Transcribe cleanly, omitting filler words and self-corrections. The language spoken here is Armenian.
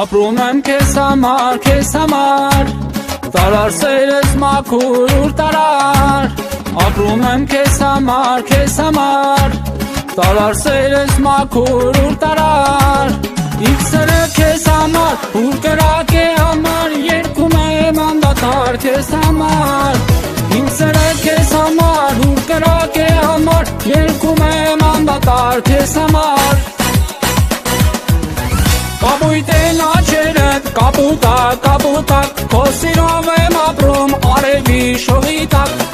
Ապրում եմ քեզ համար Տարար սերս մաքուր ուր տարար Ապրում եմ քեզ համար Տարար սերս մաքուր ուր տարար Իքսերը քեզ համար ուր կրակ է համար Երգում եմ անդադար քեզ համար Իքսերը քեզ համար ուր կրակ է համար Երգում եմ անդադար քեզ համար Կապույտ են աչերդ, կապուտակ, քո սիրով եմ ապրում արևի շողի տակ